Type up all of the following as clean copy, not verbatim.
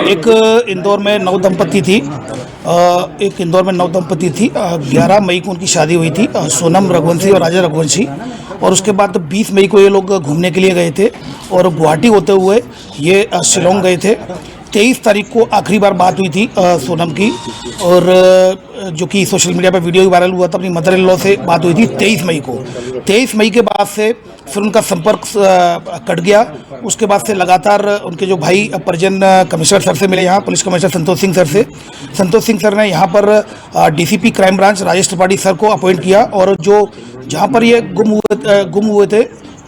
एक इंदौर में नवदंपति थी। 11 मई को उनकी शादी हुई थी, सोनम रघुवंशी और राजा रघुवंशी। और उसके बाद 20 मई को ये लोग घूमने के लिए गए थे और गुवाहाटी होते हुए ये शिलोंग गए थे। 23 तारीख को आखिरी बार बात हुई थी सोनम की, और जो कि सोशल मीडिया पर वीडियो वायरल हुआ था, अपनी मदर इन लॉ से बात हुई थी 23 मई को। 23 मई के बाद से फिर उनका संपर्क कट गया। उसके बाद से लगातार उनके जो भाई परिजन कमिश्नर सर से मिले, यहाँ police commissioner Santosh Singh sir से। संतोष सिंह सर ने यहाँ पर DCP crime branch Rajesh Tripathi sir को अपॉइंट किया, और जो जहाँ पर ये गुम हुए थे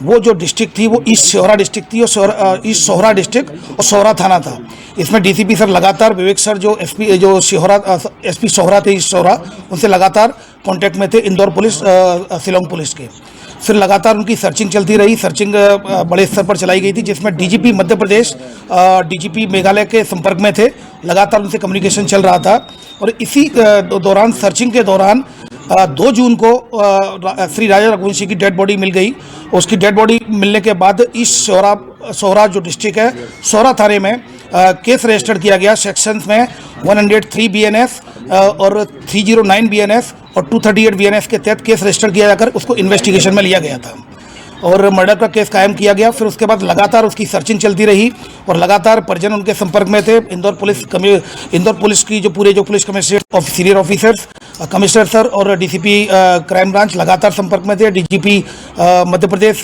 वो जो डिस्ट्रिक्ट थी वो ईस्ट सोहरा डिस्ट्रिक्ट थी, और ईस्ट सोहरा डिस्ट्रिक्ट और सोहरा थाना था। इसमें डीसीपी सर लगातार, विवेक सर जो एसपी जो एसपी सोहरा थे ईस्ट सोहरा, उनसे लगातार कांटेक्ट में थे इंदौर पुलिस शिलोंग पुलिस के। फिर लगातार उनकी सर्चिंग चलती रही। सर्चिंग बड़े स्तर पर चलाई गई थी, जिसमें डीजीपी मध्य प्रदेश, डीजीपी मेघालय के संपर्क में थे। लगातार उनसे कम्युनिकेशन चल रहा था, और इसी दौरान सर्चिंग के दौरान 2 जून को श्री राजा रघुवंशी की डेड बॉडी मिल गई। उसकी डेड बॉडी मिलने के बाद ईस्ट सोहरा जो डिस्ट्रिक्ट है, सोहरा थाने में केस रजिस्टर्ड किया गया। सेक्शंस में 103 BNS और 309 BNS और 238 BNS के तहत केस रजिस्टर किया जाकर उसको इन्वेस्टिगेशन में लिया गया था, और मर्डर का केस कायम किया गया। फिर उसके बाद लगातार उसकी सर्चिंग चलती रही, और लगातार परिजन उनके संपर्क में थे। इंदौर पुलिस की जो police commissioner senior officers, commissioner sir और डीसीपी क्राइम ब्रांच लगातार संपर्क में थे। डीजीपी मध्य प्रदेश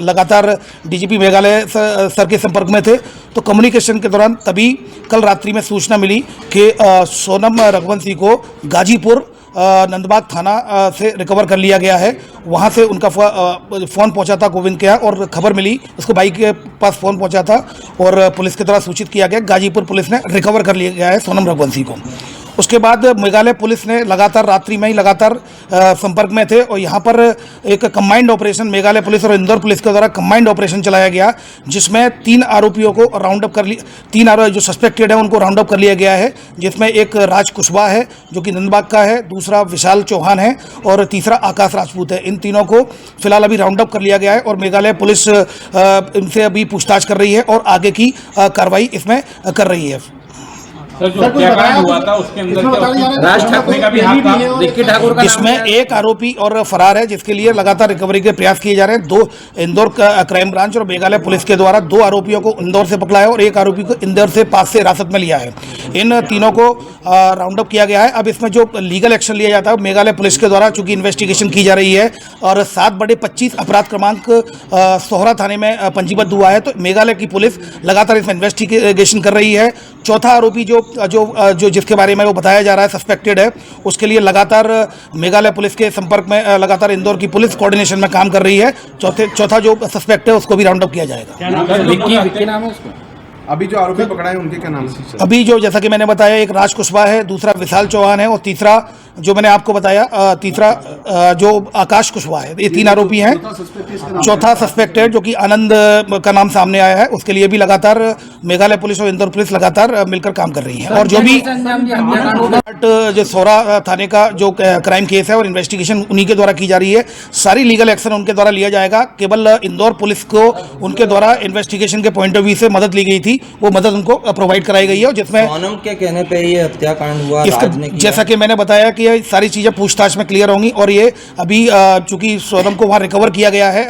लगातार डीजीपी मेघालय सर के संपर्क में थे। तो कम्युनिकेशन के दौरान तभी कल रात्रि में सूचना मिली कि सोनम रघुवंशी को गाजीपुर नंदबाग थाना से रिकवर कर लिया गया है। वहाँ से उनका फ़ोन पहुँचा था गोविंद के यहाँ, और खबर मिली, उसको भाई के पास फ़ोन पहुँचा था और पुलिस के द्वारा सूचित किया गया। गाजीपुर पुलिस ने रिकवर कर लिया गया है सोनम रघुवंशी को। उसके बाद मेघालय पुलिस ने लगातार रात्रि में ही लगातार संपर्क में थे, और यहाँ पर एक कंबाइंड ऑपरेशन मेघालय पुलिस और इंदौर पुलिस के द्वारा कंबाइंड ऑपरेशन चलाया गया, जिसमें 3 आरोपियों को राउंड अप कर लिया। 3 आरोपी जो सस्पेक्टेड है उनको राउंड अप कर लिया गया है, जिसमें एक राज कुशवाहा है जो कि नंदबाग का है, दूसरा विशाल चौहान है, और तीसरा आकाश राजपूत है। इन तीनों को फिलहाल अभी राउंड अप कर लिया गया है, और मेघालय पुलिस इनसे अभी पूछताछ कर रही है और आगे की कार्रवाई इसमें कर रही है। सर, जो हत्याकांड हुआ था उसके अंदर राज ठाकरे का भी हाथ था, रिक्की ठाकुर का। इसमें एक आरोपी और फरार है, जिसके लिए लगातार रिकवरी के प्रयास किए जा रहे हैं। 2 इंदौर क्राइम ब्रांच और मेघालय पुलिस के द्वारा 2 आरोपियों को इंदौर से पकड़ा है, और एक आरोपी को इंदौर से पास से हिरासत में लिया है। इन तीनों को राउंड अप किया गया है। अब इसमें जो लीगल एक्शन लिया जाता है मेघालय पुलिस के द्वारा, चूंकि इन्वेस्टिगेशन की जा रही है, और 7/25 अपराध क्रमांक सोहरा थाने में पंजीबद्ध हुआ है, तो मेघालय की पुलिस लगातार इसमें इन्वेस्टिगेशन कर रही है। चौथा आरोपी जो जिसके बारे में वो बताया जा रहा है सस्पेक्टेड है, उसके लिए लगातार मेघालय पुलिस के संपर्क में लगातार इंदौर की पुलिस कोऑर्डिनेशन में काम कर रही है। चौथा जो सस्पेक्ट है उसको भी राउंड अप किया जाएगा। विक्की नाम है उसका। अभी जो आरोपी पकड़ा है उनके क्या नाम है? अभी जो जैसा कि मैंने बताया, एक राज कुशवाहा है, दूसरा विशाल चौहान है, और तीसरा जो मैंने आपको बताया तीसरा जो आकाश कुशवाहा है। ये 3 आरोपी हैं। चौथा सस्पेक्टेड जो कि आनंद का नाम सामने आया है, उसके लिए भी लगातार मेघालय पुलिस और इंदौर पुलिस लगातार मिलकर काम कर रही है। और जो भी जो सोहरा थाने का जो क्राइम केस है और इन्वेस्टिगेशन उन्हीं के द्वारा की जा रही है, सारी लीगल एक्शन उनके द्वारा लिया जाएगा। केवल इंदौर पुलिस को उनके द्वारा इन्वेस्टिगेशन के पॉइंट ऑफ व्यू से मदद ली गई थी, वो मदद उनको प्रोवाइड कराई गई है, जिसमें सोनम के कहने पे ये हत्याकांड हुआ। जैसा कि मैंने बताया कि ये सारी चीज़ें पूछताछ में क्लियर होंगी, और ये अभी चूंकि सोनम को वहाँ रिकवर किया गया है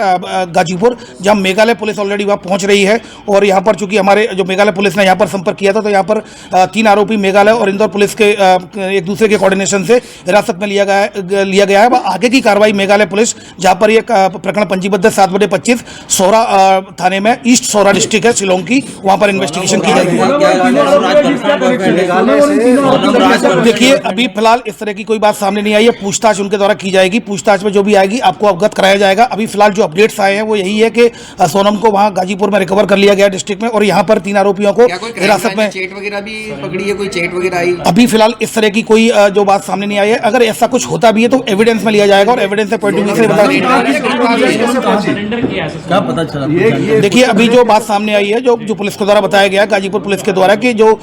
गाजीपुर, जहाँ मेघालय पुलिस ऑलरेडी वहाँ पहुँच रही है। और यहाँ पर चूंकि हमारे जो मेघालय पुलिस ने यहाँ पर संपर्क किया था, तो यहाँ पर 3 आरोपी मेघालय और इंदौर पुलिस के एक दूसरे के कोऑर्डिनेशन से हिरासत में लिया गया है। आगे की कार्रवाई मेघालय पुलिस, जहाँ पर यह प्रकरण पंजीबद्ध 7/25 सोहरा थाने में ईस्ट सोहरा डिस्ट्रिक्ट है शिलोंग की, वहाँ पर इन्वेस्टिगेशन की जाएगी। देखिए, अभी फिलहाल इस तरह की कोई बात सामने नहीं आई है। पूछताछ उनके द्वारा की जाएगी। पूछताछ में जो भी आएगी आपको अवगत कराया जाएगा। अभी फिलहाल जो अपडेट्स आए हैं वो यही है कि सोनम को वहाँ गाजीपुर में रिकवर कर लिया गया डिस्ट्रिक्ट में, और यहाँ पर 3 आरोपियों को हिरासत में। चेट वगैरह भी पकड़ी है, कोई चेट वगैरह आई? अभी फिलहाल इस तरह की कोई जो बात सामने नहीं आई है। अगर ऐसा कुछ होता भी है तो एविडेंस में लिया जाएगा, और एविडेंस से पॉइंट ऑफ व्यू से बता। देखिए, अभी जो बात सामने आई है, जो पुलिस के द्वारा बताया गया गाजीपुर पुलिस के द्वारा, कि जो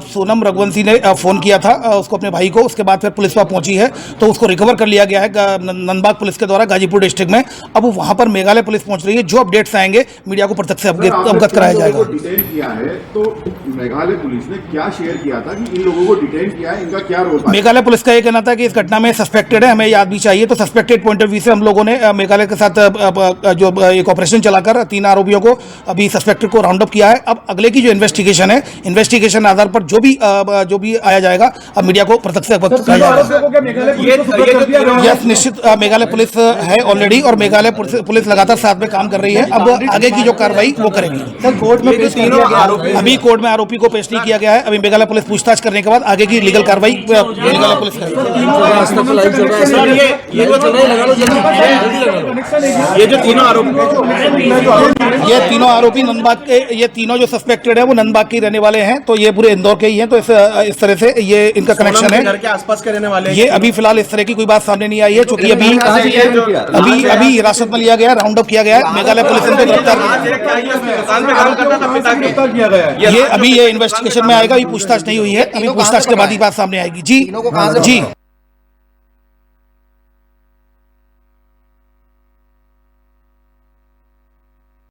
सोनम रघुवंशी ने फ़ोन किया था उसको अपने भाई को, उसके बाद फिर पुलिस पहुंची है, तो उसको रिकवर कर लिया गया है नंदबाग पुलिस के द्वारा गाजीपुर डिस्ट्रिक्ट में। अब वहां पर मेघालय पुलिस पहुंच रही है। जो अपडेट्स आएंगे मीडिया को प्रत्यक्ष से अवगत कराया जाएगा। डिटेन किया है तो मेघालय पुलिस ने क्या शेयर किया था कि इन लोगों को डिटेन किया है, इनका क्या रोल? मेघालय पुलिस का ये कहना था कि इस घटना में सस्पेक्टेड है, हमें याद भी चाहिए। तो सस्पेक्टेड पॉइंट ऑफ व्यू से हम लोगों ने मेघालय के साथ जो एक ऑपरेशन चलाकर 3 आरोपियों को अभी सस्पेक्टेड को राउंड अप किया है। अब अगले की जो इन्वेस्टिगेशन है, इन्वेस्टिगेशन आधार पर जो भी आया जाएगा अब मीडिया को प्रत्यक्ष से अवगत कराया जाएगा। यस, निश्चित मेघालय पुलिस है ऑलरेडी, और मेघालय पुलिस लगातार साथ में काम कर रही है। अब आगे की जो कार्रवाई वो करेगी। सर कोर्ट में पेश किया गया, अभी कोर्ट में आरोपी को पेश नहीं किया गया है। अभी मेघालय पुलिस पूछताछ करने के बाद आगे की लीगल कार्रवाई मेघालय पुलिस करेगी। ये जो तीनों आरोपी ये तीनों आरोपी नंदबाग के, ये तीनों जो सस्पेक्टेड है वो नंदबाग के रहने वाले हैं। तो ये पूरे इंदौर के ही हैं। तो इस तरह से ये इनका कनेक्शन है। घर के आसपास के रहने वाले ये अभी फिलहाल इस तरह की कोई बात सामने नहीं आई है, क्योंकि अभी हिरासत में लिया गया, राउंड अप किया गया है। मेघालय पुलिस इनको गिरफ्तार किया गया है। ये अभी ये इन्वेस्टिगेशन में आएगा। अभी पूछताछ नहीं हुई है, अभी पूछताछ के बाद ही बात सामने आएगी। जी जी।